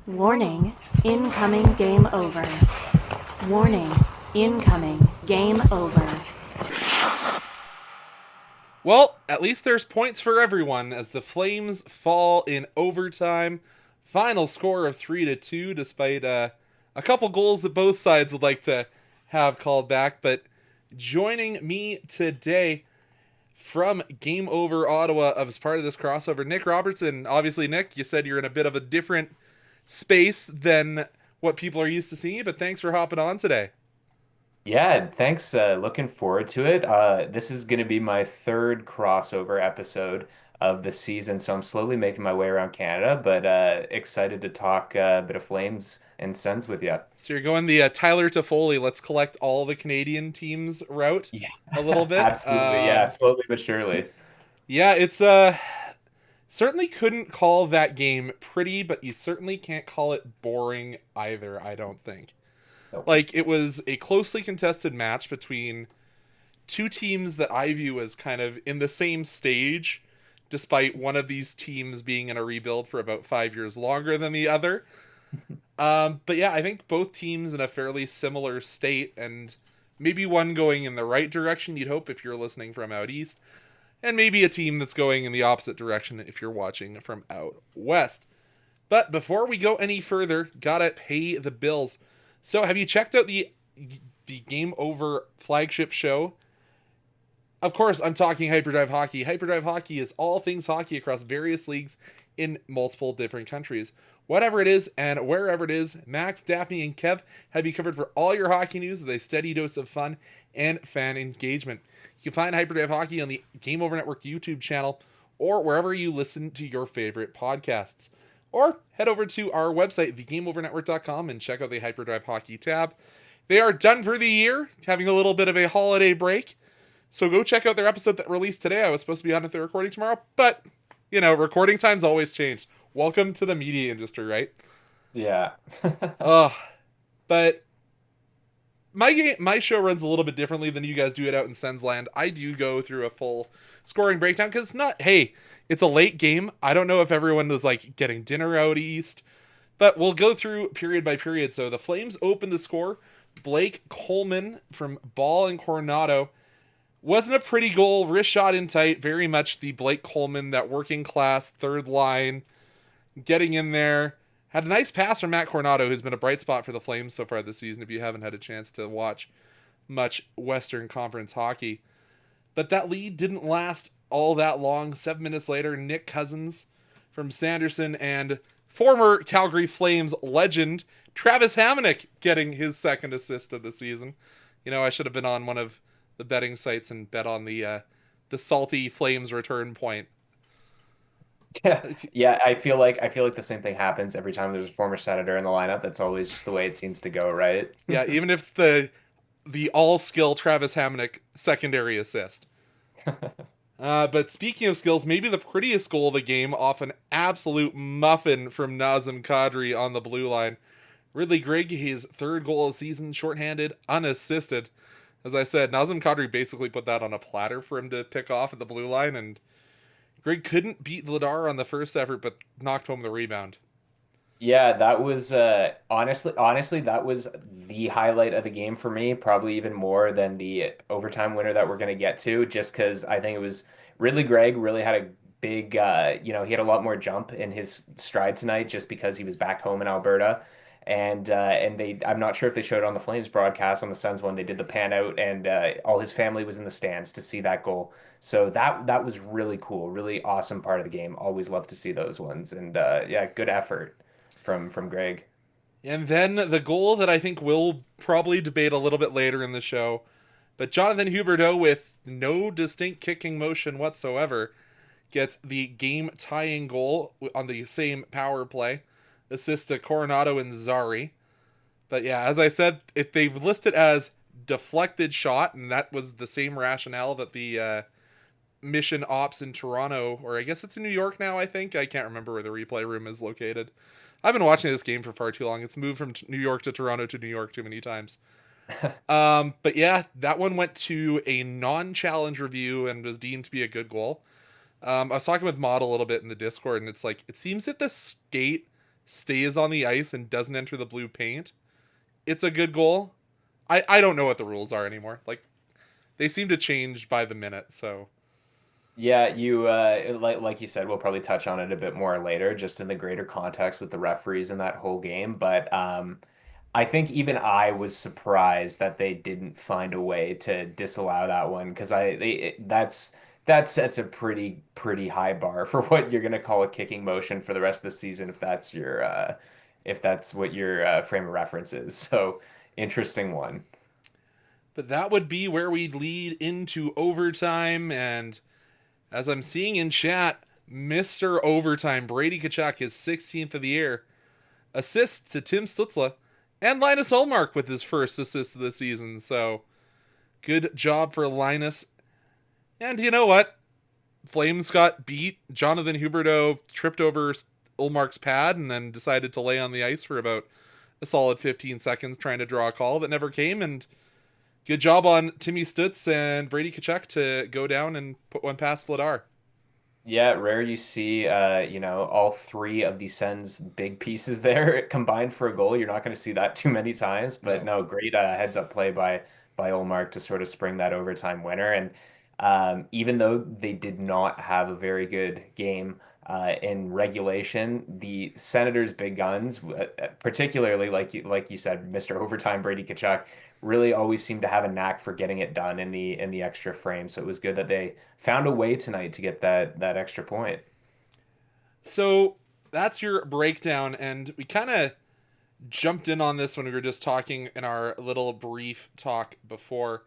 Warning, incoming game over. Warning, incoming game over. Well, at least there's points for everyone as the Flames fall in overtime. Final score of 3-2, despite a couple goals that both sides would like to have called back. But joining me today from Game Over Ottawa as part of this crossover, Nick Robertson. Obviously, Nick, you said you're in a bit of a different space than what people are used to seeing, but thanks for hopping on today. Yeah, thanks. Looking forward to it. This is going to be my third crossover episode of the season, so I'm slowly making my way around Canada, but excited to talk a bit of Flames and Sens with you. So you're going the Tyler Toffoli, let's collect all the Canadian teams route Yeah, a little bit. absolutely. Yeah, slowly but surely. Yeah, it's certainly couldn't call that game pretty, but you certainly can't call it boring either, I don't think. Nope. Like, it was a closely contested match between two teams that I view as kind of in the same stage, despite one of these teams being in a rebuild for about 5 years longer than the other. But yeah, I think both teams in a fairly similar state, and maybe one going in the right direction, you'd hope if you're listening from out east, and maybe a team that's going in the opposite direction if you're watching from out west. But before we go any further, gotta pay the bills. So have you checked out the Game Over flagship show? Of course, I'm talking Hyperdrive Hockey. Hyperdrive Hockey is all things hockey across various leagues in multiple different countries. Whatever it is and wherever it is, Max, Daphne, and Kev have you covered for all your hockey news with a steady dose of fun and fan engagement. You can find Hyperdrive Hockey on the Game Over Network YouTube channel or wherever you listen to your favorite podcasts. Or head over to our website, thegameovernetwork.com, and check out the Hyperdrive Hockey tab. They are done for the year, having a little bit of a holiday break. So go check out their episode that released today. I was supposed to be on if they're recording tomorrow, but, recording times always change. Welcome to the media industry, right? Yeah. But my show runs a little bit differently than you guys do it out in Sensland. I do go through a full scoring breakdown because it's a late game. I don't know if everyone was like getting dinner out east, but we'll go through period by period. So the Flames open the score. Blake Coleman from Ball and Coronado. Wasn't a pretty goal, wrist shot in tight, very much the Blake Coleman, that working class third line, getting in there. Had a nice pass from Matt Coronado, who's been a bright spot for the Flames so far this season, if you haven't had a chance to watch much Western Conference hockey. But that lead didn't last all that long. 7 minutes later, Nick Cousins from Sanderson and former Calgary Flames legend Travis Hamonic getting his second assist of the season. I should have been on one of the betting sites and bet on the salty Flames return point. Yeah, yeah. I feel like the same thing happens every time there's a former Senator in the lineup. That's always just the way it seems to go, right? Yeah, even if it's the all skill Travis Hamonic secondary assist. But speaking of skills, maybe the prettiest goal of the game off an absolute muffin from Nazem Kadri on the blue line. Ridley Grigg, his third goal of the season, shorthanded, unassisted. As I said, Nazem Kadri basically put that on a platter for him to pick off at the blue line, and Grigg couldn't beat Vladar on the first effort, but knocked home the rebound. Yeah, that was honestly that was the highlight of the game for me, probably even more than the overtime winner that we're going to get to, just because I think it was Ridley Gregg really had a big he had a lot more jump in his stride tonight just because he was back home in Alberta. And they I'm not sure if they showed it on the Flames broadcast. On the Suns one, they did the pan out, and all his family was in the stands to see that goal. So that was really cool, really awesome part of the game. Always love to see those ones, and yeah, good effort from Greg. And then the goal that I think we'll probably debate a little bit later in the show, but Jonathan Huberdeau, with no distinct kicking motion whatsoever, gets the game-tying goal on the same power play. Assist to Coronado and Zari. But yeah, as I said, they list it as deflected shot, and that was the same rationale that the Mission Ops in Toronto, or I guess it's in New York now, I think. I can't remember where the replay room is located. I've been watching this game for far too long. It's moved from New York to Toronto to New York too many times. But yeah, that one went to a non-challenge review and was deemed to be a good goal. I was talking with Mod a little bit in the Discord, and it's like, it seems that the skate stays on the ice and doesn't enter the blue paint, it's a good goal. I don't know what the rules are anymore. Like, they seem to change by the minute, so. Yeah, you like you said, we'll probably touch on it a bit more later, just in the greater context with the referees in that whole game. But I think even I was surprised that they didn't find a way to disallow that one because that sets a pretty high bar for what you're gonna call a kicking motion for the rest of the season if that's what your frame of reference is. So interesting one. But that would be where we'd lead into overtime. And as I'm seeing in chat, Mr. Overtime, Brady Tkachuck, his 16th of the year, assist to Tim Stutzla, and Linus Ullmark with his first assist of the season. So good job for Linus. And you know what? Flames got beat. Jonathan Huberdeau tripped over Ullmark's pad and then decided to lay on the ice for about a solid 15 seconds trying to draw a call that never came. And good job on Timmy Stutz and Brady Tkachuck to go down and put one past Vladar. Yeah, rare you see, all three of the Sens' big pieces there combined for a goal. You're not going to see that too many times, but No. no, great heads up play by Olmark to sort of spring that overtime winner. And even though they did not have a very good game in regulation, the Senators' big guns, particularly like you said, Mr. Overtime Brady Tkachuk, really always seem to have a knack for getting it done in the extra frame. So it was good that they found a way tonight to get that extra point. So that's your breakdown. And we kind of jumped in on this when we were just talking in our little brief talk before.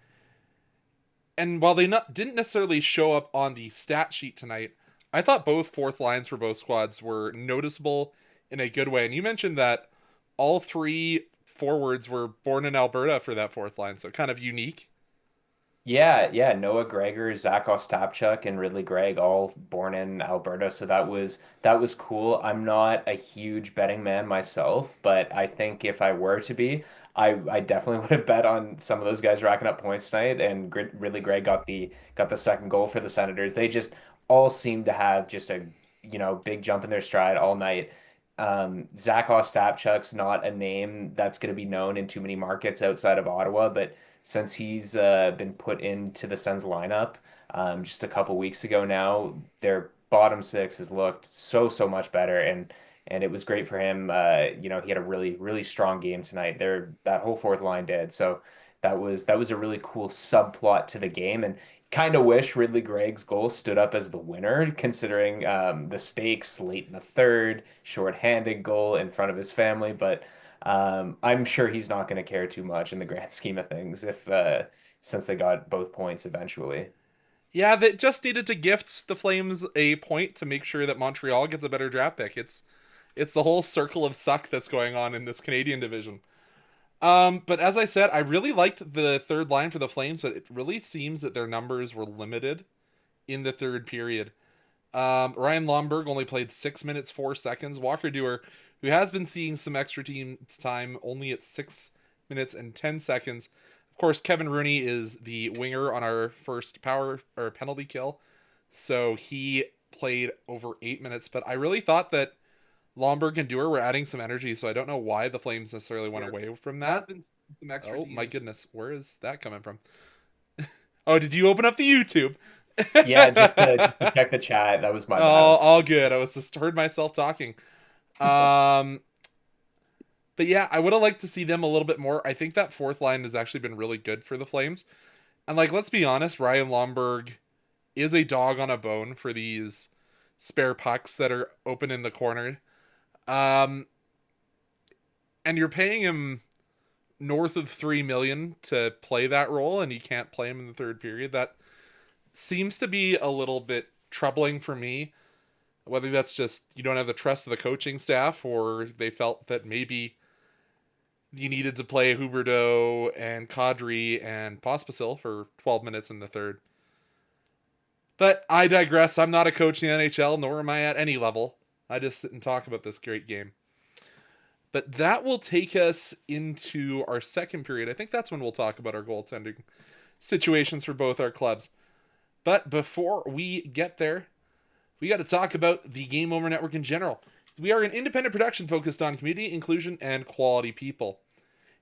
And while didn't necessarily show up on the stat sheet tonight, I thought both fourth lines for both squads were noticeable in a good way. And you mentioned that all three forwards were born in Alberta for that fourth line, so kind of unique. Yeah. Noah Gregor, Zach Ostapchuk, and Ridley Gregg, all born in Alberta. So that was cool. I'm not a huge betting man myself, but I think if I were to be, I definitely would have bet on some of those guys racking up points tonight. And Ridley Gregg got the second goal for the Senators. They just all seem to have just a big jump in their stride all night. Zach Ostapchuk's not a name that's going to be known in too many markets outside of Ottawa, but since he's been put into the Sens lineup just a couple weeks ago now, their bottom six has looked so much better, and it was great for him. He had a really strong game tonight. That whole fourth line did. So that was a really cool subplot to the game, and kind of wish Ridley Gregg's goal stood up as the winner, considering the stakes late in the third, shorthanded goal in front of his family. But I'm sure he's not going to care too much in the grand scheme of things if since they got both points eventually. Yeah, they just needed to gift the Flames a point to make sure that Montreal gets a better draft pick. It's the whole circle of suck that's going on in this Canadian division. But as I said, I really liked the third line for the Flames, but it really seems that their numbers were limited in the third period. Ryan Lomberg only played 6 minutes, 4 seconds. Walker Dewar, who has been seeing some extra team time, only at 6 minutes and 10 seconds. Of course, Kevin Rooney is the winger on our first power or penalty kill, so he played over 8 minutes. But I really thought that Lomberg and Dewar were adding some energy, so I don't know why the Flames necessarily went away from that. Been some extra Oh team. my goodness, where is that coming from? Oh, did you open up the YouTube? Yeah, just to check the chat. That was my Oh, bad. all good. I was just heard myself talking. But yeah, I would have liked to see them a little bit more. I think that fourth line has actually been really good for the Flames. And like, let's be honest, Ryan Lomberg is a dog on a bone for these spare pucks that are open in the corner. And you're paying him north of 3 million to play that role, and you can't play him in the third period. That seems to be a little bit troubling for me. Whether that's just you don't have the trust of the coaching staff, or they felt that maybe you needed to play Huberdeau and Kadri and Pospisil for 12 minutes in the third. But I digress. I'm not a coach in the NHL, nor am I at any level. I just sit and talk about this great game. But that will take us into our second period. I think that's when we'll talk about our goaltending situations for both our clubs. But before we get there, we got to talk about the Game Over Network in general. We are an independent production focused on community, inclusion, and quality people.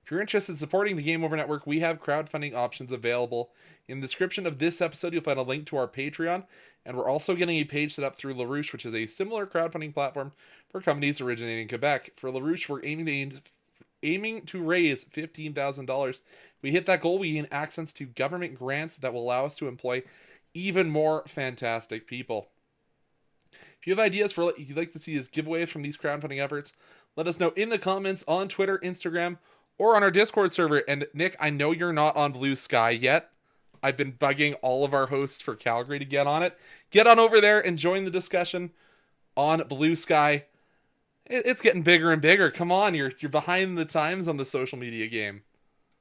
If you're interested in supporting the Game Over Network, we have crowdfunding options available. In the description of this episode, you'll find a link to our Patreon, and we're also getting a page set up through LaRouche, which is a similar crowdfunding platform for companies originating in Quebec. For LaRouche, we're aiming to raise $15,000. If we hit that goal, we gain access to government grants that will allow us to employ even more fantastic people. If you have ideas for what you'd like to see as giveaways from these crowdfunding efforts, let us know in the comments on Twitter, Instagram, or on our Discord server. And Nick, I know you're not on Blue Sky yet. I've been bugging all of our hosts for Calgary to get on it. Get on over there and join the discussion on Blue Sky. It's getting bigger and bigger. Come on, you're behind the times on the social media game.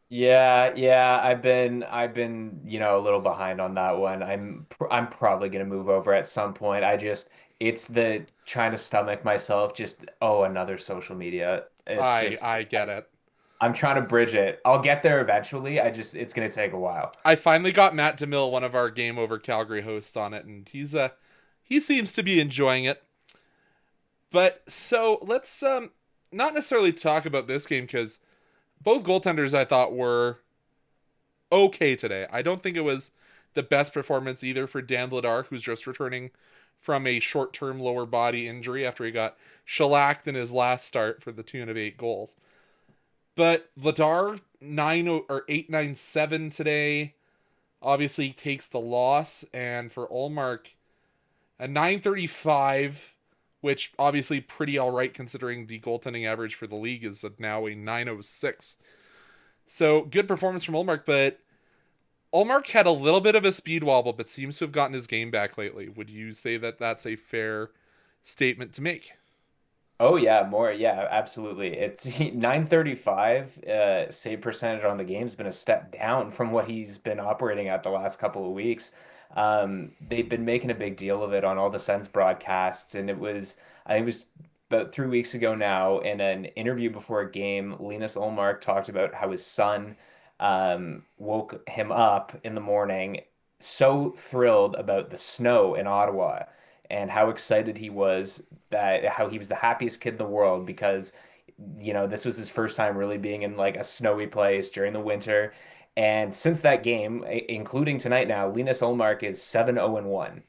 Yeah, I've been a little behind on that one. I'm probably gonna move over at some point. It's the trying to stomach myself, just another social media. I get it. I'm trying to bridge it. I'll get there eventually. It's gonna take a while. I finally got Matt DeMille, one of our Game Over Calgary hosts, on it, and he seems to be enjoying it. But so let's not necessarily talk about this game, because both goaltenders I thought were okay today. I don't think it was the best performance either for Dan Vladar, who's just returning from a short-term lower body injury after he got shellacked in his last start for the tune of 8 goals. But Vladar 897 today obviously takes the loss, and for Ullmark a 935, which obviously pretty all right considering the goaltending average for the league is now a 906. So good performance from Ullmark, but Ullmark had a little bit of a speed wobble, but seems to have gotten his game back lately. Would you say that that's a fair statement to make? Oh yeah, more. Yeah, absolutely. It's 935 save percentage on the game's been a step down from what he's been operating at the last couple of weeks. They've been making a big deal of it on all the Sens broadcasts, and I think it was about 3 weeks ago now, in an interview before a game, Linus Ullmark talked about how his son woke him up in the morning so thrilled about the snow in Ottawa, and how excited he was, that how he was the happiest kid in the world because this was his first time really being in like a snowy place during the winter. And since that game, including tonight now, Linus Ullmark is 7-0-1.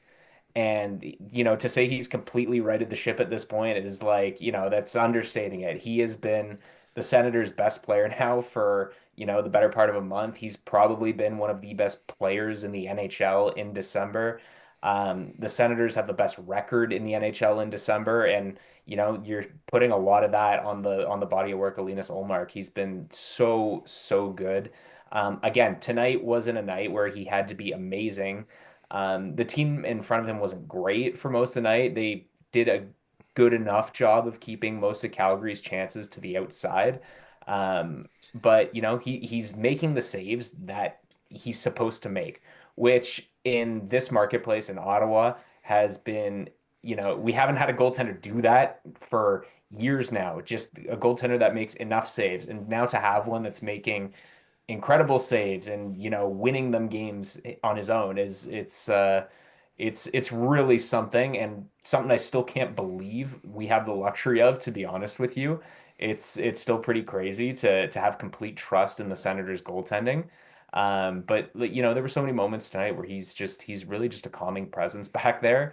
And, to say he's completely righted the ship at this point is like, that's understating it. He has been the Senators' best player now for, the better part of a month. He's probably been one of the best players in the NHL in December. The Senators have the best record in the NHL in December, and you're putting a lot of that on the body of work of Linus Ullmark. He's been so good. Again, tonight wasn't a night where he had to be amazing. The team in front of him wasn't great for most of the night. They did a good enough job of keeping most of Calgary's chances to the outside. But he's making the saves that he's supposed to make, which in this marketplace in Ottawa has been, we haven't had a goaltender do that for years now. Just a goaltender that makes enough saves, and now to have one that's making incredible saves and winning them games on his own it's really something, and something I still can't believe we have the luxury of, to be honest with you. It's still pretty crazy to have complete trust in the Senators goaltending. But there were so many moments tonight where he's really just a calming presence back there.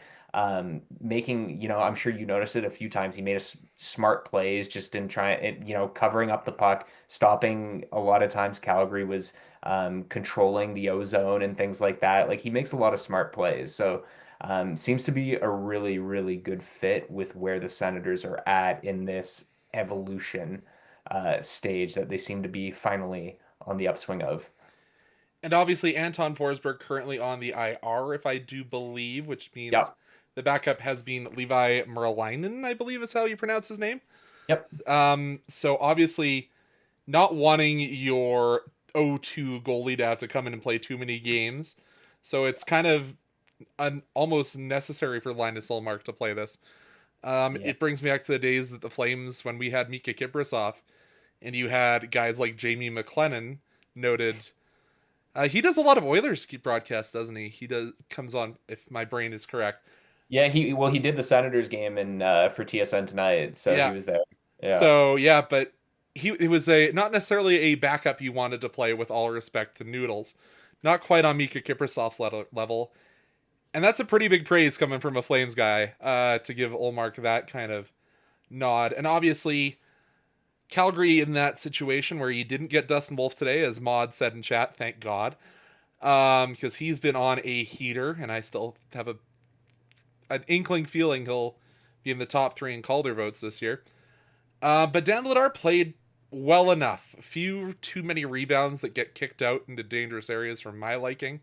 Making, I'm sure you noticed it a few times. He made smart plays just in trying, covering up the puck, stopping a lot of times. Calgary was controlling the ozone and things like that. Like, he makes a lot of smart plays. So seems to be a really, really good fit with where the Senators are at in this evolution stage that they seem to be finally on the upswing of. And obviously Anton Forsberg currently on the IR, if I do believe, which means Yep. the backup has been Levi Merlainen, I believe is how you pronounce his name. Yep. So obviously not wanting your O2 goalie to have to come in and play too many games. So it's kind of almost necessary for Linus Ullmark to play this. It brings me back to the days that the Flames, when we had Mika Kiprasov, and you had guys like Jamie McLennan, noted. He does a lot of Oilers broadcasts, doesn't he? Comes on, if my brain is correct. Yeah, he did the Senators game in for TSN tonight, so he Yeah. was there. Yeah. So yeah, but he was a not necessarily a backup you wanted to play with all respect to Noodles, not quite on Mika Kiprasov's level, and that's a pretty big praise coming from a Flames guy to give Olmark that kind of nod. And obviously, Calgary in that situation where you didn't get Dustin Wolf today, as Maud said in chat, thank God, because he's been on a heater, and I still have an inkling feeling he'll be in the top three in Calder votes this year. But Dan Vladar played well enough. A few too many rebounds that get kicked out into dangerous areas for my liking.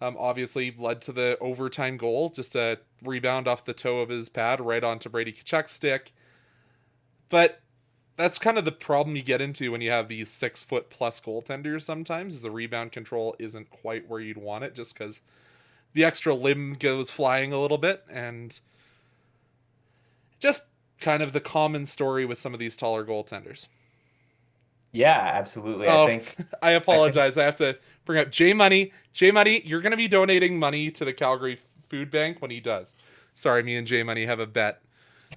Obviously led to the overtime goal, just a rebound off the toe of his pad right onto Brady Tkachuck's stick. But that's kind of the problem you get into when you have these 6 foot plus goaltenders sometimes, is the rebound control isn't quite where you'd want it just because the extra limb goes flying a little bit, and just kind of the common story with some of these taller goaltenders. Yeah, absolutely. Oh, I I think apologize. I have to bring up J Money. J Money, you're going to be donating money to the Calgary Food Bank when he does. Sorry, me and J Money have a bet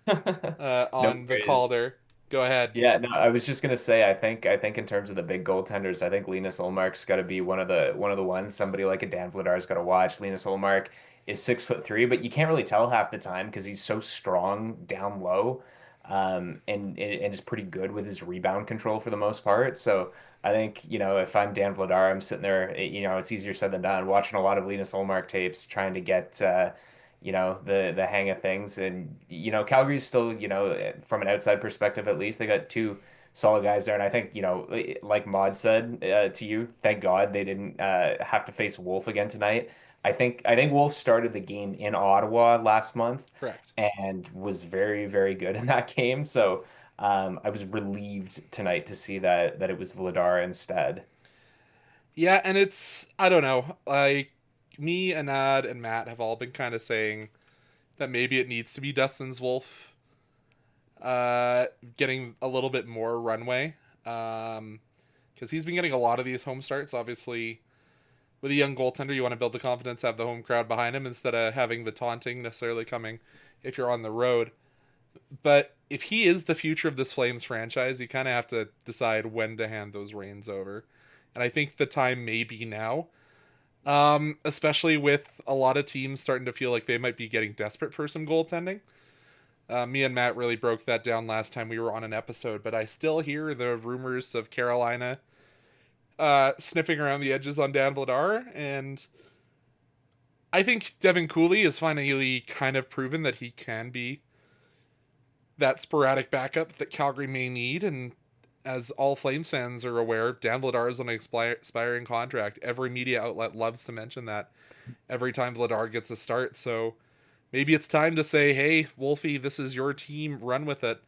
no on the call worries. there. Go ahead. Yeah, no, I was just gonna say, I think in terms of the big goaltenders, I think Linus Ullmark's got to be one of the ones. Somebody like a Dan Vladar's got to watch. Linus Ullmark is 6'3", but you can't really tell half the time because he's so strong down low, and is pretty good with his rebound control for the most part. So I think, if I'm Dan Vladar, I'm sitting there. It's easier said than done. Watching a lot of Linus Ullmark tapes, trying to get. The hang of things. And Calgary's still, from an outside perspective at least, they got two solid guys there. And I think, like Maud said to you, thank God they didn't have to face Wolf again tonight. I think Wolf started the game in Ottawa last month Correct. and was very, very good in that game. So I was relieved tonight to see that it was Vladar instead. Yeah, and I don't know. Like, me, Anand, and Matt have all been kind of saying that maybe it needs to be Dustin's Wolf getting a little bit more runway. Because he's been getting a lot of these home starts. Obviously, with a young goaltender, you want to build the confidence, have the home crowd behind him instead of having the taunting necessarily coming if you're on the road. But if he is the future of this Flames franchise, you kind of have to decide when to hand those reins over. And I think the time may be now, especially with a lot of teams starting to feel like they might be getting desperate for some goaltending. Me and Matt really broke that down last time we were on an episode, but I still hear the rumors of Carolina sniffing around the edges on Dan Vladar, and I think Devin Cooley has finally kind of proven that he can be that sporadic backup that Calgary may need. And as all Flames fans are aware, Dan Vladar is on an expiring contract. Every media outlet loves to mention that every time Vladar gets a start. So maybe it's time to say, hey, Wolfie, this is your team. Run with it.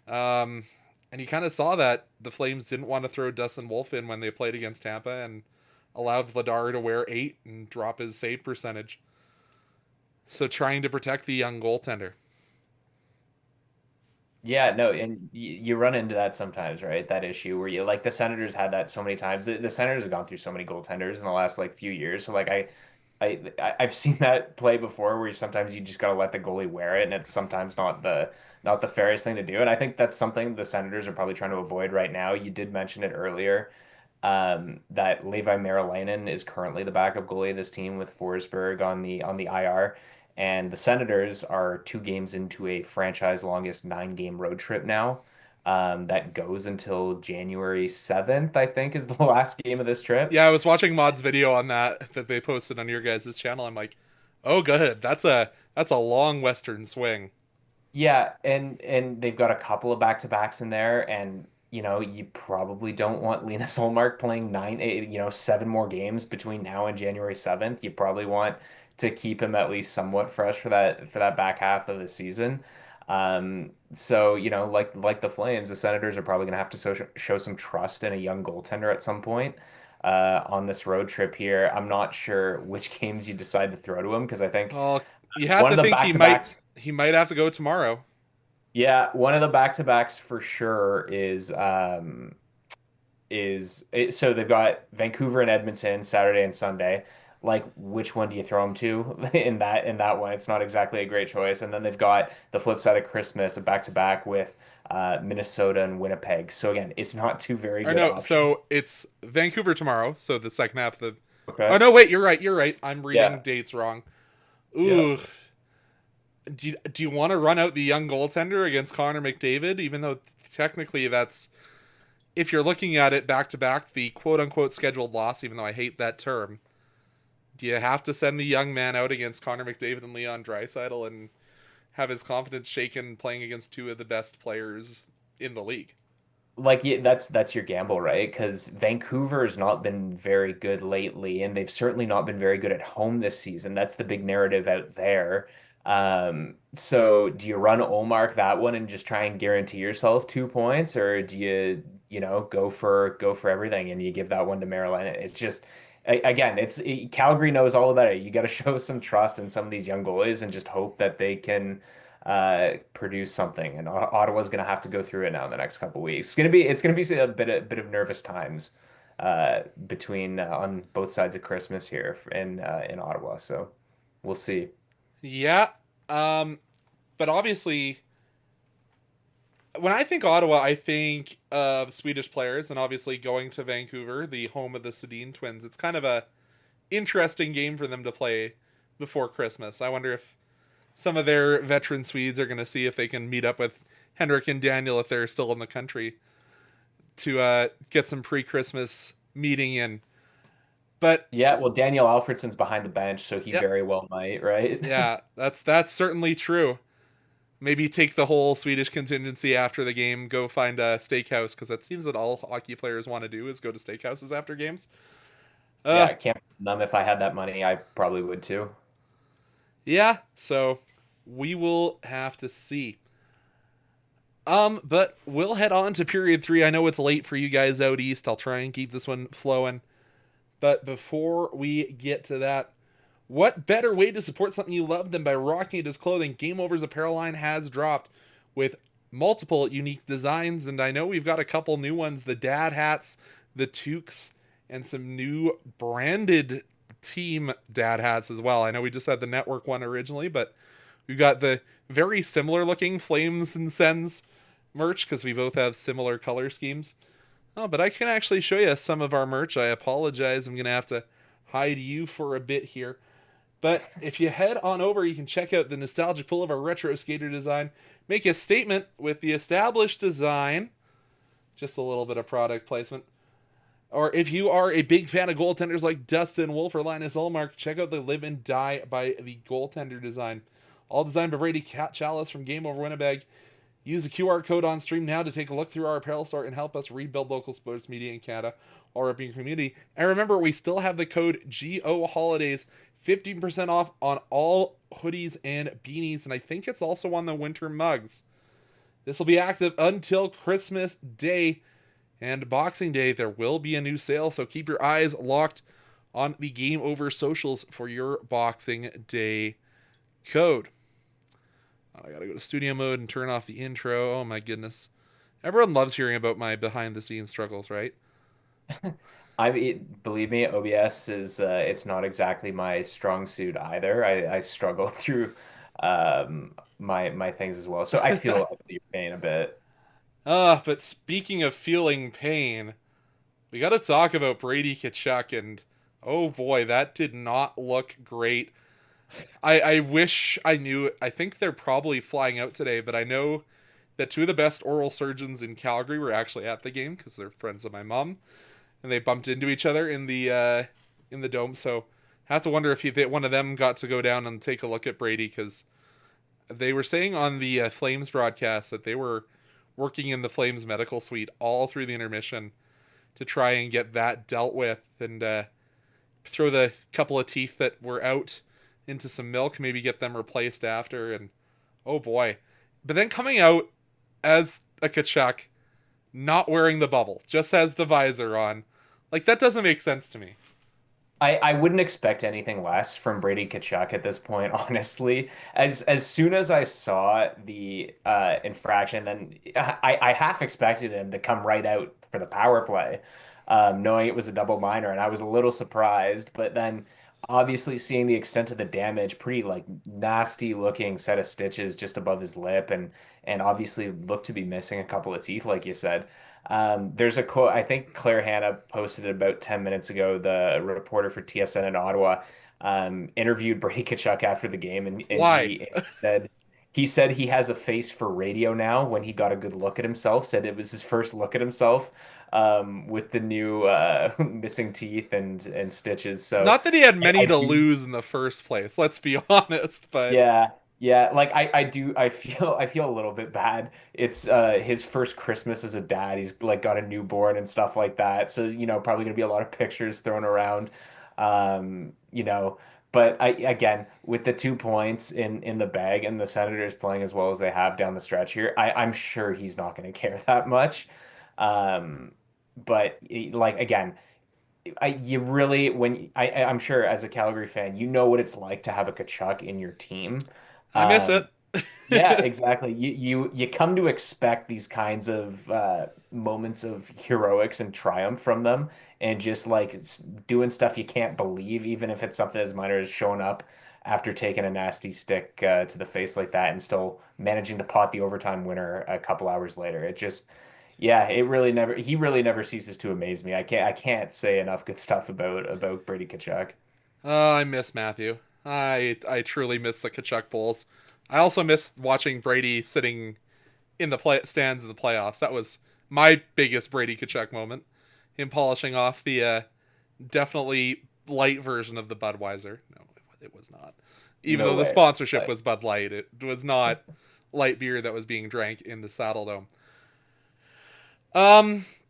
And you kind of saw that the Flames didn't want to throw Dustin Wolf in when they played against Tampa and allowed Vladar to wear 8 and drop his save percentage. So trying to protect the young goaltender. Yeah, no, and you run into that sometimes, right? That issue where you like the Senators had that so many times. The Senators have gone through so many goaltenders in the last like few years. So like I've seen that play before where sometimes you just gotta let the goalie wear it, and it's sometimes not the fairest thing to do. And I think that's something the Senators are probably trying to avoid right now. You did mention it earlier, that Levi Merilainen is currently the backup goalie of this team with Forsberg on the IR. And the Senators are 2 games into a franchise longest 9-game road trip now. That goes until January 7th, I think, is the last game of this trip. Yeah, I was watching Mod's video on that they posted on your guys' channel. I'm like, oh, good. That's a long Western swing. Yeah, and they've got a couple of back-to-backs in there, and you probably don't want Linus Ullmark playing 7 more games between now and January 7th. You probably want to keep him at least somewhat fresh for that back half of the season. So, like the Flames, the Senators are probably going to have to show some trust in a young goaltender at some point on this road trip here. I'm not sure which games you decide to throw to him because I think Oh, you have one to of the think back-to-backs. he might have to go tomorrow. Yeah, one of the back-to-backs for sure so they've got Vancouver and Edmonton Saturday and Sunday. like which one do you throw him to in that one? It's not exactly a great choice. And then they've got the flip side of Christmas, a back-to-back with Minnesota and Winnipeg. So again, it's not two very Or good no, options. so it's Vancouver tomorrow. So the second half of. Oh Okay. no, wait, you're right. You're right. I'm reading Yeah. dates wrong. Yeah. Ooh, do you want to run out the young goaltender against Connor McDavid? Even though technically that's, if you're looking at it back to back, the quote unquote scheduled loss. Even though I hate that term, do you have to send the young man out against Connor McDavid and Leon Draisaitl and have his confidence shaken playing against two of the best players in the league? Like yeah, that's your gamble, right? Because Vancouver's not been very good lately, and they've certainly not been very good at home this season. That's the big narrative out there. So do you run Olmark that one and just try and guarantee yourself 2 points, or do you go for everything and you give that one to Maryland? It's just again, Calgary knows all about it. You got to show some trust in some of these young goalies and just hope that they can produce something. And Ottawa's going to have to go through it now in the next couple of weeks. It's going to be a bit of nervous times between on both sides of Christmas here in Ottawa. So we'll see. Yeah, but obviously, when I think Ottawa, I think of Swedish players, and obviously going to Vancouver, the home of the Sedin twins. It's kind of a interesting game for them to play before Christmas. I wonder if some of their veteran Swedes are going to see if they can meet up with Henrik and Daniel if they're still in the country to get some pre-Christmas meeting in. But Yeah, well, Daniel Alfredsson's behind the bench, so he yep, very well might, right? yeah, that's certainly true. Maybe take the whole Swedish contingency after the game, go find a steakhouse because that seems that all hockey players want to do is go to steakhouses after games. Yeah, Uh, I can't blame them. If I had that money, I probably would too. yeah. So we will have to see. But we'll head on to period three. I know it's late for you guys out east. I'll try and keep this one flowing. But before we get to that, what better way to support something you love than by rocking it as clothing? Game Over's apparel line has dropped with multiple unique designs, and I know we've got a couple new ones: the dad hats, the toques, and some new branded team dad hats as well. I know we just had the network one originally, but we've got the very similar looking Flames and Sens merch because we both have similar color schemes. Oh, but I can actually show you some of our merch. I apologize. I'm going to have to hide you for a bit here. But if you head on over, you can check out the nostalgic pull of our retro skater design. Make a statement with the established design. Just a little bit of product placement. Or if you are a big fan of goaltenders like Dustin Wolf or Linus Ullmark, check out the Live and Die by the goaltender design. All designed by Brady Tkachuck from Game Over Winnipeg. Use the QR code on stream now to take a look through our apparel store and help us rebuild local sports media in Canada or up in your community. And remember, we still have the code GO Holidays, 15% off on all hoodies and beanies, and I think it's also on the winter mugs. This will be active until Christmas Day and Boxing Day. There will be a new sale, so keep your eyes locked on the Game Over socials for your Boxing Day code. I gotta go to studio mode and turn off the intro. Oh my goodness. Everyone loves hearing about my behind the scenes struggles, right? Believe me, OBS is it's not exactly my strong suit either. I struggle through my things as well. So I feel your pain a bit. But speaking of feeling pain, we gotta talk about Brady Tkachuck, and oh boy, that did not look great. I wish I knew. I think they're probably flying out today, but I know that two of the best oral surgeons in Calgary were actually at the game because they're friends of my mom, and they bumped into each other in the dome. So I have to wonder if one of them got to go down and take a look at Brady because they were saying on the Flames broadcast that they were working in the Flames medical suite all through the intermission to try and get that dealt with and throw the couple of teeth that were out into some milk, maybe get them replaced after. And oh boy. But then coming out as a Tkachuk, not wearing the bubble, just has the visor on. Like, that doesn't make sense to me. I wouldn't expect anything less from Brady Tkachuk at this point, honestly. As soon as I saw the infraction, then I half expected him to come right out for the power play, knowing it was a double minor, and I was a little surprised. But then obviously seeing the extent of the damage, pretty like nasty looking set of stitches just above his lip, and obviously looked to be missing a couple of teeth, like you said. There's a quote, I think Claire Hanna posted it about 10 minutes ago, the reporter for TSN in Ottawa, interviewed Brady Tkachuck after the game, and Why? he said he has a face for radio now when he got a good look at himself, said it was his first look at himself with the new missing teeth and stitches. So Not that he had I many to do, lose in the first place, let's be honest, but yeah, yeah. Like I feel a little bit bad. It's his first Christmas as a dad. He's like got a newborn and stuff like that. So probably gonna be a lot of pictures thrown around. Um, you know, but I again with the 2 points in the bag and the Senators playing as well as they have down the stretch here, I'm sure he's not gonna care that much. Um, but like again. You really I'm sure as a Calgary fan, you know what it's like to have a Kachuk in your team. I miss Um, it. yeah, exactly. You come to expect these kinds of moments of heroics and triumph from them, and just like doing stuff you can't believe, even if it's something as minor as showing up after taking a nasty stick to the face like that, and still managing to pot the overtime winner a couple hours later. It just, yeah, he really never ceases to amaze me. I can't say enough good stuff about Brady Tkachuk. Oh, I miss Matthew. I truly miss the Kachuk Bowls. I also miss watching Brady sitting in the play stands in the playoffs. That was my biggest Brady Kachuk moment. Him polishing off the definitely light version of the Budweiser. No, it was not. Even No though the way. sponsorship But was Bud Light, it was not light beer that was being drank in the Saddle Dome.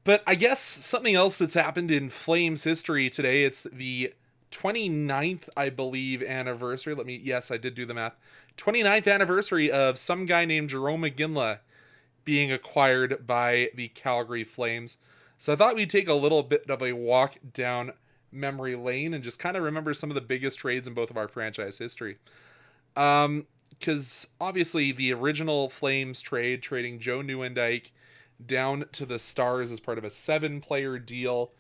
But I guess something else that's happened in Flames history today, it's the 29th, I believe, anniversary. Yes, I did do the math. 29th anniversary of some guy named Jerome McGinley being acquired by the Calgary Flames. So I thought we'd take a little bit of a walk down memory lane and just kind of remember some of the biggest trades in both of our franchise history. Because obviously the original Flames trade, trading Joe Nieuwendyk down to the Stars as part of a 7-player deal.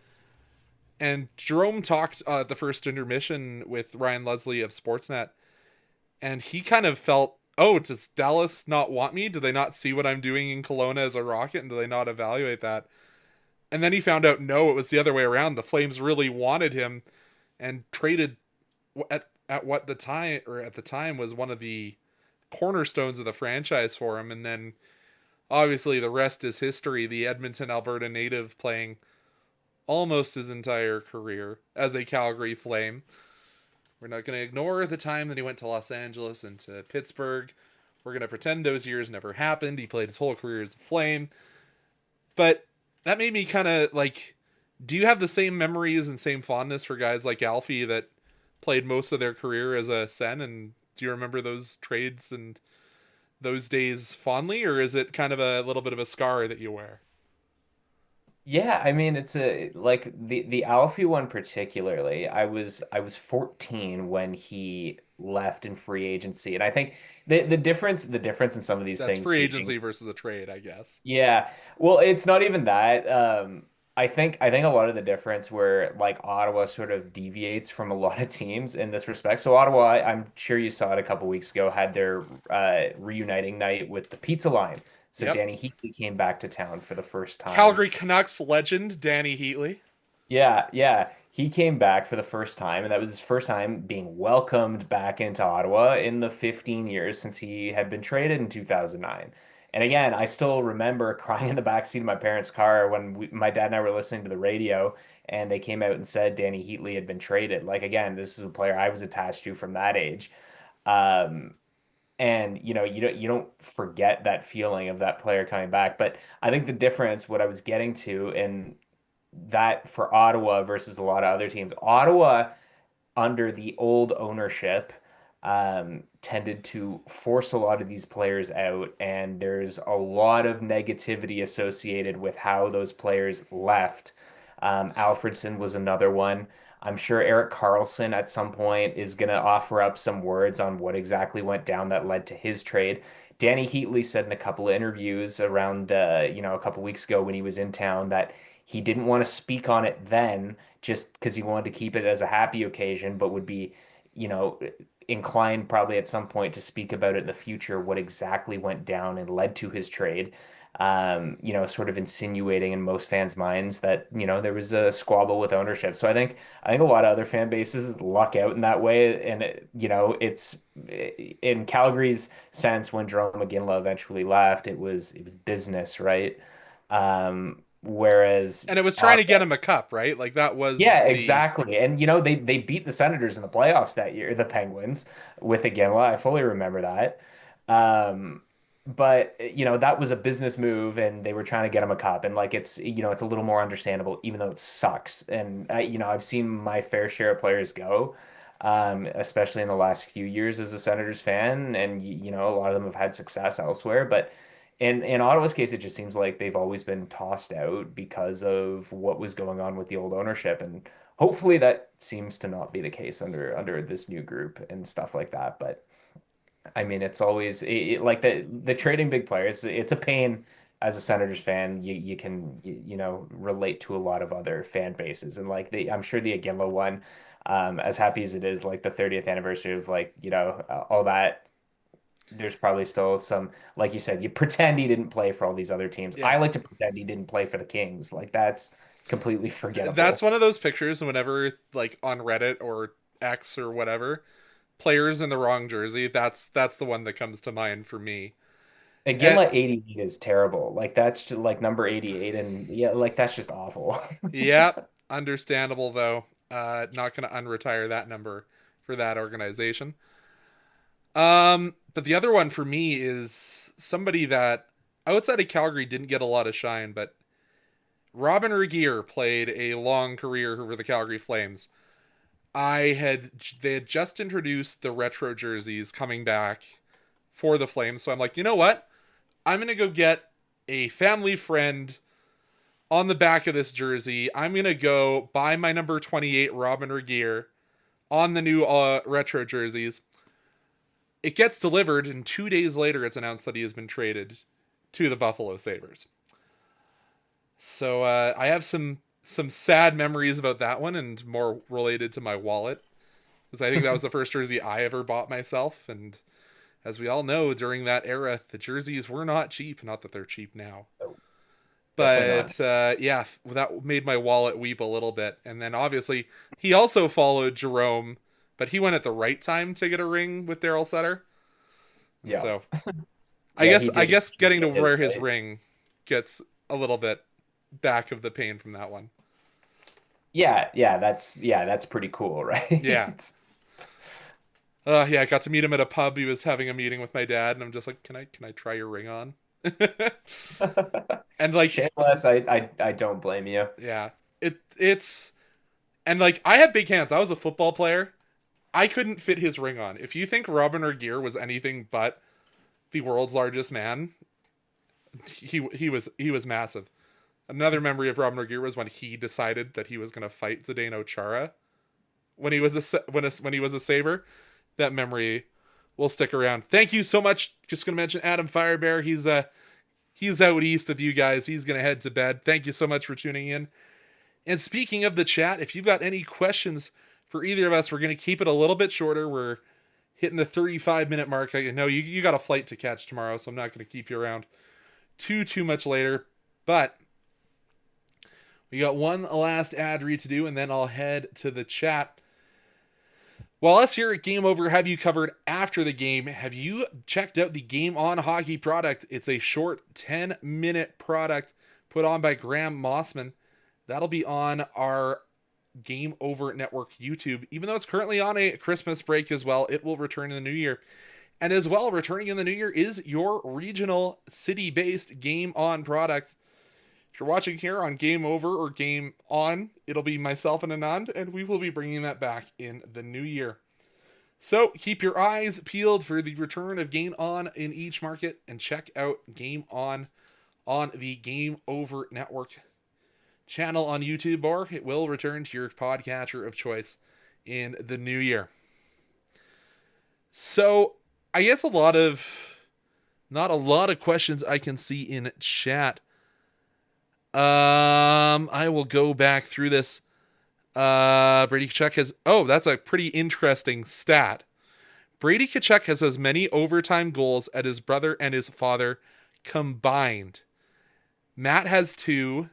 And Jerome talked at the first intermission with Ryan Leslie of Sportsnet, and he kind of felt, oh, does Dallas not want me? Do they not see what I'm doing in Kelowna as a Rocket, and do they not evaluate that? And then he found out, no, it was the other way around. The Flames really wanted him and traded at what the time or at the time was one of the cornerstones of the franchise for him. And then obviously the rest is history. The Edmonton, Alberta native playing almost his entire career as a Calgary Flame. We're not going to ignore the time that he went to Los Angeles and to Pittsburgh. We're going to pretend those years never happened. He played his whole career as a Flame. But that made me kind of like, do you have the same memories and same fondness for guys like Alfie that played most of their career as a Sen? And do you remember those trades and those days fondly? Or is it kind of a little bit of a scar that you wear? yeah, I mean it's a like the Alfie one particularly. I was 14 when he left in free agency, and I think the difference in some of these That's things free being, agency versus a trade, I guess. yeah. Well, it's not even that. I think a lot of the difference where like Ottawa sort of deviates from a lot of teams in this respect. So Ottawa, I'm sure you saw it a couple weeks ago, had their reuniting night with the pizza line. So Yep. Danny Heatley came back to town for the first time. Calgary Canucks legend Danny Heatley. Yeah, yeah. He came back for the first time, and that was his first time being welcomed back into Ottawa in the 15 years since he had been traded in 2009. And again, I still remember crying in the backseat of my parents' car when my dad and I were listening to the radio, and they came out and said Danny Heatley had been traded. Like again, this is a player I was attached to from that age. Um, and you don't forget that feeling of that player coming back. But I think the difference, what I was getting to, and that for Ottawa versus a lot of other teams. Ottawa, under the old ownership, tended to force a lot of these players out, and there's a lot of negativity associated with how those players left. Alfredson was another one. I'm sure Eric Carlson at some point is going to offer up some words on what exactly went down that led to his trade. Danny Heatley said in a couple of interviews around, a couple weeks ago when he was in town that he didn't want to speak on it then just because he wanted to keep it as a happy occasion, but would be, you know, inclined probably at some point to speak about it in the future, what exactly went down and led to his trade. You know, sort of insinuating in most fans' minds that, you know, there was a squabble with ownership. So I think a lot of other fan bases luck out in that way. And, you know, it's in Calgary's sense, when Jerome McGinley eventually left, it was business, right? Whereas And it was trying to get him a cup, right? Like that was yeah, the exactly. And you know, they beat the Senators in the playoffs that year, the Penguins with Iginla. I fully remember that. Um, but you know, that was a business move and they were trying to get him a cup. And like it's, you know, it's a little more understandable, even though it sucks. And you know, I've seen my fair share of players go, especially in the last few years as a Senators fan. And you know, a lot of them have had success elsewhere. But in Ottawa's case, it just seems like they've always been tossed out because of what was going on with the old ownership, and hopefully that seems to not be the case under this new group and stuff like that. But I mean, it's always like the trading big players. It's a pain as a Senators fan. You can you know relate to a lot of other fan bases, and like I'm sure the Iginla one, as happy as it is, like the 30th anniversary of like you know all that, there's probably still some, like you said, you pretend he didn't play for all these other teams. I yeah. like to pretend he didn't play for the Kings. Like that's completely That's forgettable. one of those pictures whenever like on Reddit or X or whatever, players in the wrong jersey, that's the one that comes to mind for me. Again, And like 88 is terrible. Like that's just like number 88, and yeah, like that's just awful. yeah, understandable though. Not gonna unretire that number for that organization. But the other one for me is somebody that outside of Calgary didn't get a lot of shine, but Robin Regeer played a long career for the Calgary Flames. They had just introduced the retro jerseys coming back for the Flames, so I'm like, you know what? I'm gonna go get a family friend on the back of this jersey. I'm gonna go buy my number 28 Robin Regeer on the new retro jerseys. It gets delivered, and 2 days later, it's announced that he has been traded to the Buffalo Sabres. So I have some sad memories about that one, and more related to my wallet, because I think that was the first jersey I ever bought myself. And as we all know, during that era, the jerseys were not cheap. Not that they're cheap now, No, definitely not. but yeah, that made my wallet weep a little bit. And then obviously he also followed Jerome, but he went at the right time to get a ring with Daryl Sutter. And Yeah. so I Yeah, guess he I did guess getting to get his wear his right. ring gets a little bit back of the pain from that one. Yeah, that's pretty cool, Yeah. right? Yeah, I got to meet him at a pub. He was having a meeting with my dad, and I'm just like, can I try your ring on? And like, Shameless, I don't blame you. yeah, it's and like I have big hands. I was a football player. I couldn't fit his ring on. If you think Robin Regeer was anything but the world's largest man, he was massive. Another memory of Robin Regeer was when he decided that he was going to fight Zdeno Chara when he was when he was a Sabre. That memory will stick around. Thank you so much. Just going to mention Adam Firebear. He's out east with you guys. He's going to head to bed. Thank you so much for tuning in. And speaking of the chat, if you've got any questions for either of us, we're going to keep it a little bit shorter. We're hitting the 35-minute mark. I know you got a flight to catch tomorrow, so I'm not going to keep you around too much later. But we got one last ad read to do, and then I'll head to the chat. While us here at Game Over have you covered after the game, have you checked out the Game On Hockey product? It's a short 10-minute product put on by Graham Mossman. That'll be on our Game Over Network YouTube. Even though it's currently on a Christmas break as well, it will return in the new year. And as well, returning in the new year is your regional city-based Game On product. If you're watching here on Game Over or Game On, it'll be myself and Anand, and we will be bringing that back in the new year. So keep your eyes peeled for the return of Game On in each market, and check out Game On the Game Over Network channel on YouTube, or it will return to your podcatcher of choice in the new year. So I guess not a lot of questions I can see in chat. I will go back through this. Brady Tkachuck has. Oh, that's a pretty interesting stat. Brady Tkachuck has as many overtime goals as his brother and his father combined. Matt has 2.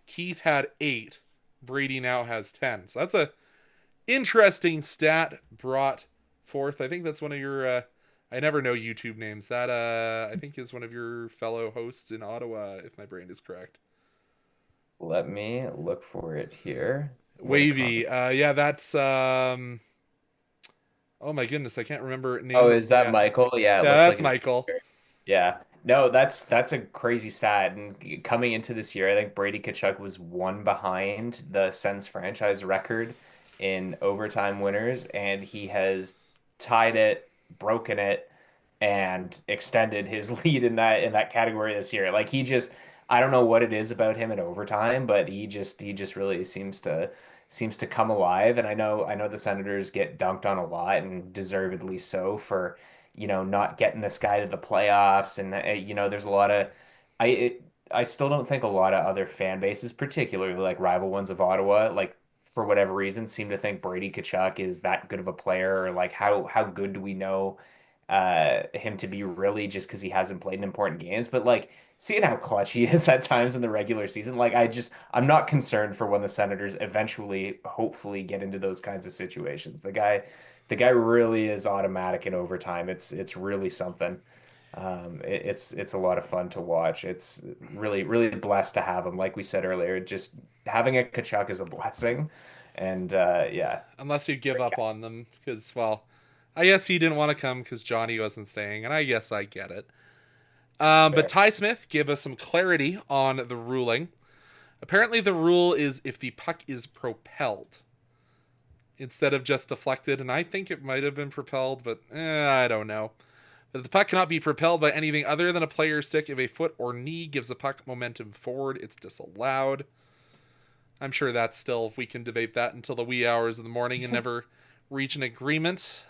Keith had 8. Brady now has 10. So that's a interesting stat brought forth. I think that's one of your. I never know YouTube names. That I think is one of your fellow hosts in Ottawa, if my brain is correct. Let me look for it here. What a Wavy. comment. Yeah, that's. Oh my goodness, I can't remember Oh, names. is that Yeah, Michael? Yeah, it yeah, looks like that's his Michael. picture. Yeah. No, that's a crazy stat. And coming into this year, I think Brady Tkachuk was one behind the Sens franchise record in overtime winners, and he has tied it, broken it, and extended his lead in that category this year. Like he just, I don't know what it is about him in overtime, but he just really seems to come alive. And I know the Senators get dunked on a lot and deservedly so for not getting this guy to the playoffs. And there's a lot of I it, I still don't think a lot of other fan bases, particularly like rival ones of Ottawa, like for whatever reason, seem to think Brady Tkachuk is that good of a player, or like how good do we know him to be really just because he hasn't played in important games. But like seeing how clutch he is at times in the regular season, like I'm not concerned for when the Senators eventually hopefully get into those kinds of situations. The guy really is automatic in overtime. It's really something. It's a lot of fun to watch. It's really blessed to have him. Like we said earlier, just having a Kachuk is a blessing. And yeah, Unless you give up on them, because well, I guess he didn't want to come because Johnny wasn't staying, and I guess I get it. But fair. Ty Smith gave us some clarity on the ruling. Apparently, the rule is if the puck is propelled instead of just deflected, and I think it might have been propelled, but I don't know. But the puck cannot be propelled by anything other than a player's stick. If a foot or knee gives the puck momentum forward, it's disallowed. I'm sure that's still, we can debate that until the wee hours of the morning and never reach an agreement.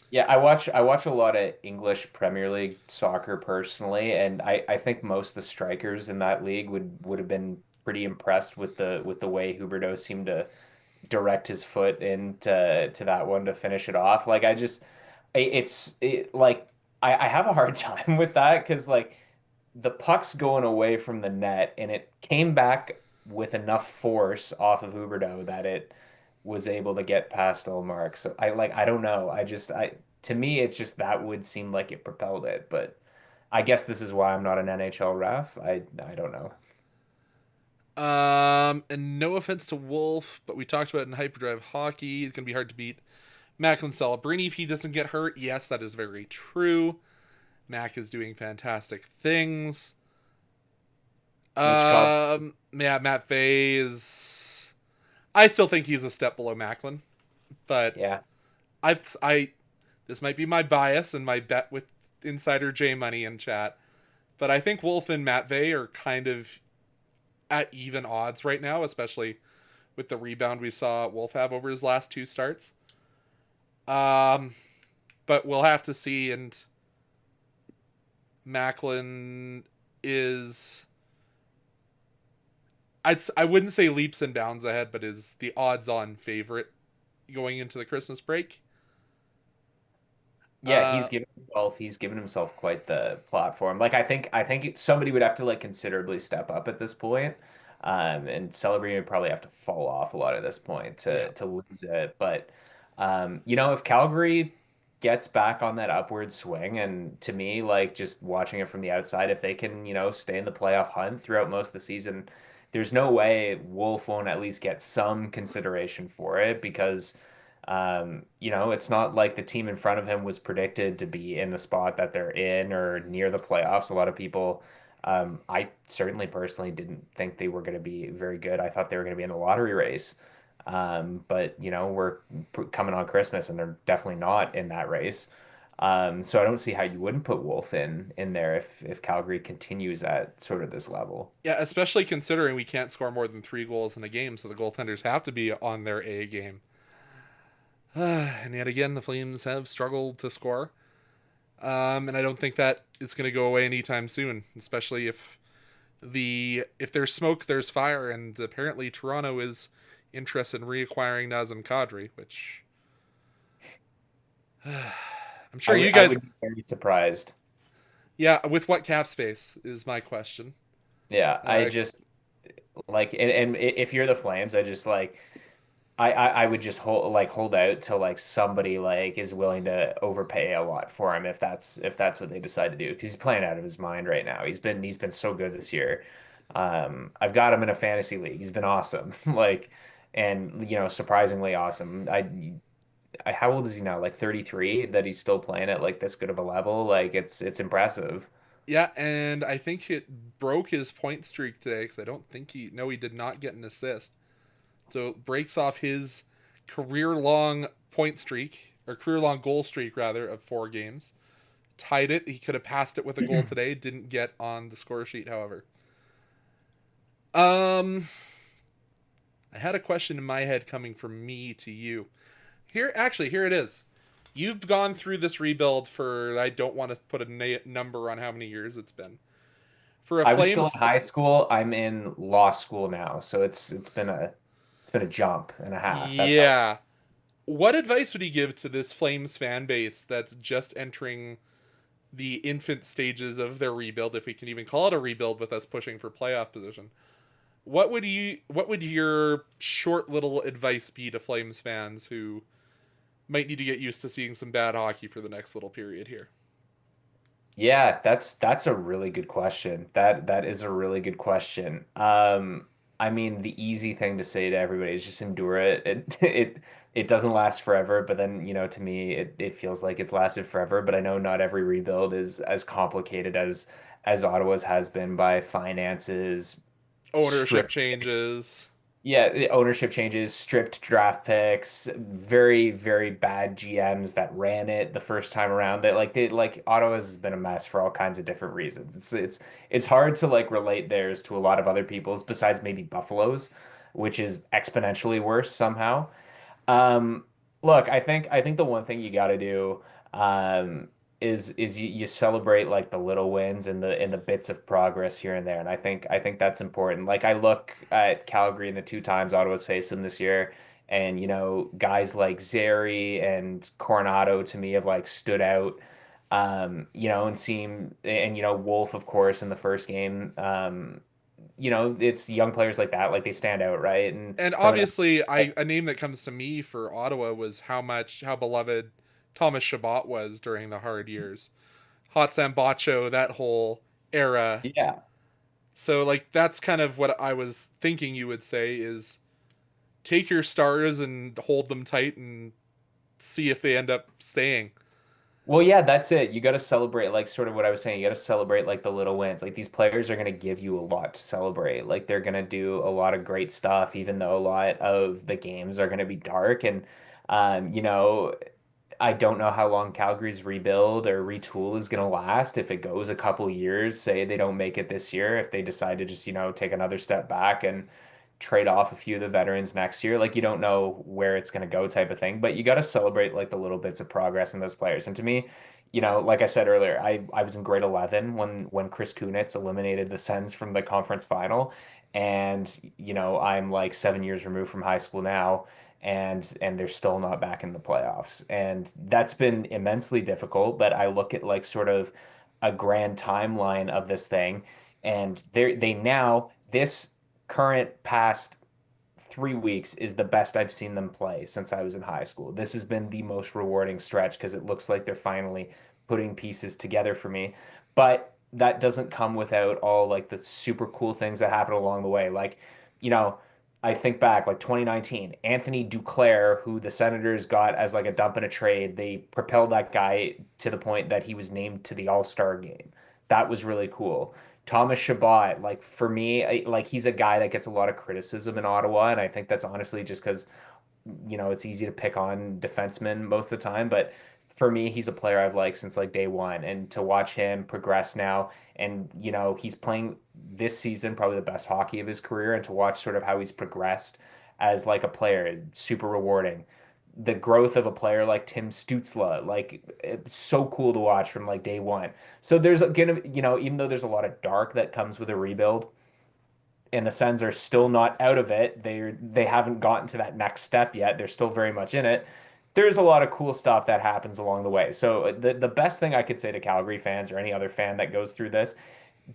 Yeah, I watch a lot of English Premier League soccer personally, and I think most of the strikers in that league would have been pretty impressed with the way Huberdeau seemed to direct his foot into that one to finish it off. Like like I have a hard time with that because like the puck's going away from the net and it came back with enough force off of Huberdeau that it was able to get past Olmark. So I don't know. I to me it's just that would seem like it propelled it, but I guess this is why I'm not an NHL ref. I don't know. and no offense to Wolf, but we talked about it in Hyperdrive Hockey. It's going to be hard to beat Macklin Celebrini if he doesn't get hurt. Yes, that is very true. Mac is doing fantastic things. Mitch Cobb. Yeah, Matt Fay is. I still think he's a step below Macklin, but Yeah. I this might be my bias and my bet with Insider J Money in chat, but I think Wolf and Matt Vey are kind of at even odds right now, especially with the rebound we saw Wolf have over his last 2 starts. Um, but we'll have to see. And Macklin is, I wouldn't say leaps and bounds ahead, but is the odds-on favorite going into the Christmas break. Yeah, Uh, he's given himself quite the platform. Like I think somebody would have to like considerably step up at this point. And Celebrini would probably have to fall off a lot at this point yeah, to lose it. But if Calgary gets back on that upward swing, and to me, like just watching it from the outside, if they can, stay in the playoff hunt throughout most of the season, there's no way Wolf won't at least get some consideration for it because it's not like the team in front of him was predicted to be in the spot that they're in or near the playoffs. A lot of people, I certainly personally didn't think they were going to be very good. I thought they were going to be in the lottery race. But we're coming on Christmas and they're definitely not in that race. So I don't see how you wouldn't put Wolf in there if Calgary continues at sort of this level. yeah, especially considering we can't score more than 3 goals in a game, so the goaltenders have to be on their A game. And yet again, the Flames have struggled to score. And I don't think that is going to go away anytime soon, especially if the if there's smoke, there's fire, and apparently Toronto is interested in reacquiring Nazem Kadri, which I'm sure you I guys. would be very surprised. Yeah, with what cap space is my question. Yeah, I Uh, just like and if you're the Flames, I just like I would just hold out till like somebody like is willing to overpay a lot for him if that's what they decide to do because he's playing out of his mind right now. He's been so good this year. I've got him in a fantasy league. He's been awesome. Like and surprisingly awesome. How old is he now? Like 33 that he's still playing at like this good of a level. Like it's impressive. yeah, and I think it broke his point streak today because I don't think he. No, he did not get an assist. So it breaks off his career long point streak, or career long goal streak, rather, of 4 games. Tied it. He could have passed it with a goal today. Didn't get on the score sheet, however. Um, I had a question in my head coming from me to you. Here it is. You've gone through this rebuild for, I don't want to put a number on how many years it's been. For a I was still in Flames, high school. I'm in law school now, so it's been a jump and a half. That's how. yeah. What advice would you give to this Flames fan base that's just entering the infant stages of their rebuild, if we can even call it a rebuild with us pushing for playoff position? What would your short little advice be to Flames fans who might need to get used to seeing some bad hockey for the next little period here? Yeah, that's a really good question. That is a really good question. I mean, the easy thing to say to everybody is just endure it. It doesn't last forever, but then, to me, it feels like it's lasted forever. But I know not every rebuild is as complicated as Ottawa's has been by finances, Ownership strict. changes. Yeah, the ownership changes, stripped draft picks, very, very bad GMs that ran it the first time around. That like Ottawa's been a mess for all kinds of different reasons. It's hard to like relate theirs to a lot of other people's besides maybe Buffalo's, which is exponentially worse somehow. Um, Look, I think the one thing you got to do is you celebrate like the little wins and the bits of progress here and there, and I think that's important. Like I look at Calgary and the 2 times Ottawa's faced them this year, and guys like Zeri and Coronado to me have like stood out. And seem and Wolf of course in the first game. It's young players like that, like they stand out, right? And And from an obviously, a name that comes to me for Ottawa was how beloved Thomas Chabot was during the hard years. Hot Sambacho, that whole era. yeah. So like that's kind of what I was thinking you would say is take your stars and hold them tight and see if they end up staying. Well, yeah, that's it. You got to celebrate, like sort of what I was saying. You got to celebrate like the little wins. Like these players are going to give you a lot to celebrate. Like they're going to do a lot of great stuff, even though a lot of the games are going to be dark. And, um, you know, I don't know how long Calgary's rebuild or retool is going to last. If it goes a couple years, say they don't make it this year, if they decide to just, take another step back and trade off a few of the veterans next year, like you don't know where it's going to go type of thing, but you got to celebrate like the little bits of progress in those players. And to me, like I said earlier, I was in grade 11 when Chris Kunitz eliminated the Sens from the conference final. And, I'm like 7 years removed from high school now and they're still not back in the playoffs. And that's been immensely difficult. But I look at like sort of a grand timeline of this thing, and they now this current past 3 weeks is the best I've seen them play since I was in high school. This has been the most rewarding stretch because it looks like they're finally putting pieces together for me. But that doesn't come without all like the super cool things that happen along the way. Like, you know, I think back like 2019, Anthony Duclair, who the Senators got as like a dump in a trade, they propelled that guy to the point that he was named to the All-Star game. That was really cool. Thomas Chabot, like for me, like he's a guy that gets a lot of criticism in Ottawa, and I think that's honestly just because it's easy to pick on defensemen most of the time. But for me, he's a player I've liked since like day one, and to watch him progress now, and he's playing this season probably the best hockey of his career, and to watch sort of how he's progressed as like a player, super rewarding. the growth of a player like Tim Stützle. Like it's so cool to watch from like day one. So there's gonna, even though there's a lot of dark that comes with a rebuild, and the Sens are still not out of it. They haven't gotten to that next step yet. They're still very much in it. There's a lot of cool stuff that happens along the way. So the best thing I could say to Calgary fans or any other fan that goes through this,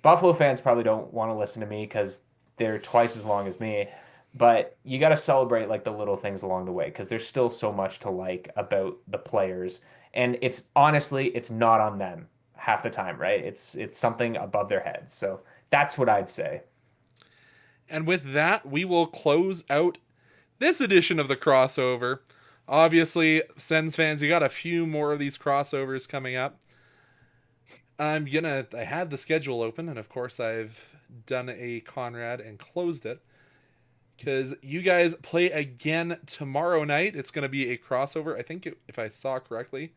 Buffalo fans probably don't want to listen to me because they're twice as long as me. But you got to celebrate like the little things along the way because there's still so much to like about the players. And it's honestly, it's not on them half the time, right? It's something above their heads. So that's what I'd say. And with that, we will close out this edition of the crossover. Obviously, Sens fans, you got a few more of these crossovers coming up. I had the schedule open, and of course I've done a Conrad and closed it. Because you guys play again tomorrow night. It's going to be a crossover. I think if I saw correctly,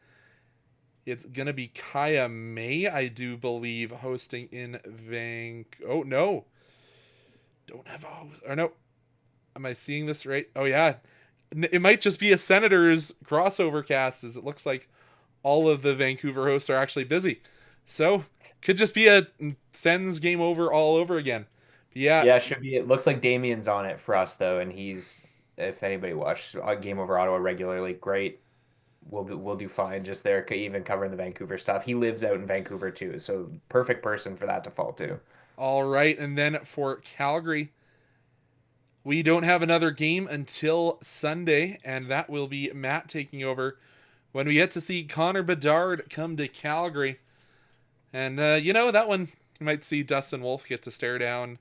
it's going to be Kaya May, I do believe, hosting in Oh, no. Don't have a host. Or no. Am I seeing this right? Oh, yeah. It might just be a Senators crossover cast, as it looks like all of the Vancouver hosts are actually busy. So, could just be a Sens game over all over again. Yeah. Yeah, it should be. It looks like Damien's on it for us though, and he's if anybody watches Game Over Ottawa regularly, great. We'll do fine just there, even covering the Vancouver stuff. He lives out in Vancouver too, so perfect person for that to fall to. All right, and then for Calgary, we don't have another game until Sunday, and that will be Matt taking over when we get to see Connor Bedard come to Calgary. And that one you might see Dustin Wolf get to stare down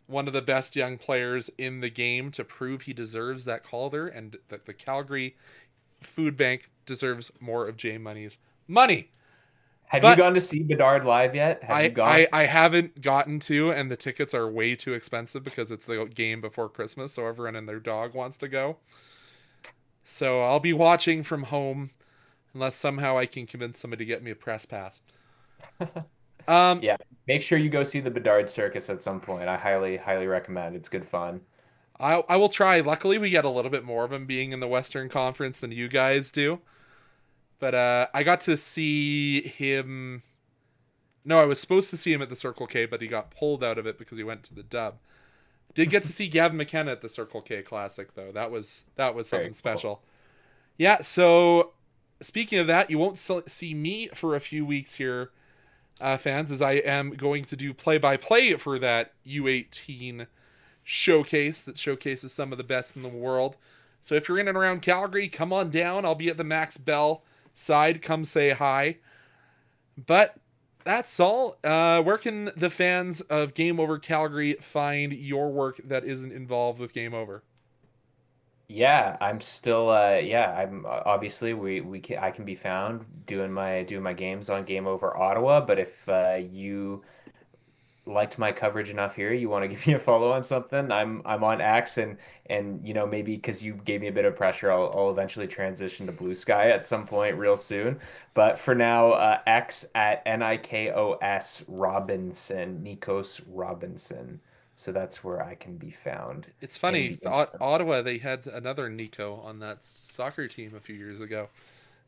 one of the best young players in the game to prove he deserves that Calder, and that the Calgary Food Bank deserves more of Jay Money's money. Have But you gone to see Bedard live yet? Have you gone? I haven't gotten to, and the tickets are way too expensive because it's the game before Christmas, so everyone and their dog wants to go. So I'll be watching from home unless somehow I can convince somebody to get me a press pass. Yeah, make sure you go see the Bedard Circus at some point. I highly recommend. It's good fun. I will try. Luckily, we get a little bit more of him being in the Western Conference than you guys do. But I got to see him. No, I was supposed to see him at the Circle K, but he got pulled out of it because he went to the Dub. Did get to see Gavin McKenna at the Circle K Classic though. That was something special. Yeah. So speaking of that, you won't see me for a few weeks here, fans, as I am going to do play-by-play for that U18 showcase that showcases some of the best in the world. So if you're in and around Calgary, come on down. I'll be at the Max Bell side. Come say hi. But that's all. Where can the fans of Game Over Calgary find your work that isn't involved with Game Over? Yeah, I'm still I'm obviously I can be found doing my games on Game Over Ottawa, but if you liked my coverage enough here, you want to give me a follow on something, I'm on X, and maybe because you gave me a bit of pressure, I'll eventually transition to Blue Sky at some point real soon. But for now, X at Nikos Robinson, Nikos Robinson. So that's where I can be found. It's in funny. the Ottawa, they had another Nico on that soccer team a few years ago.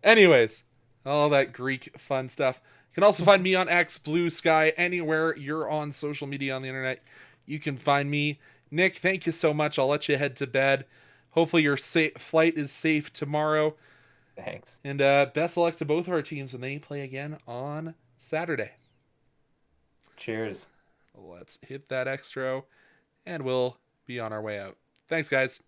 Anyways, all that Greek fun stuff. You can also find me on X, Blue Sky, anywhere you're on social media on the internet. You can find me. Nick, thank you so much. I'll let you head to bed. Hopefully your flight is safe tomorrow. Thanks. And best of luck to both of our teams when they play again on Saturday. Cheers. Let's hit that extra, and we'll be on our way out. Thanks, guys.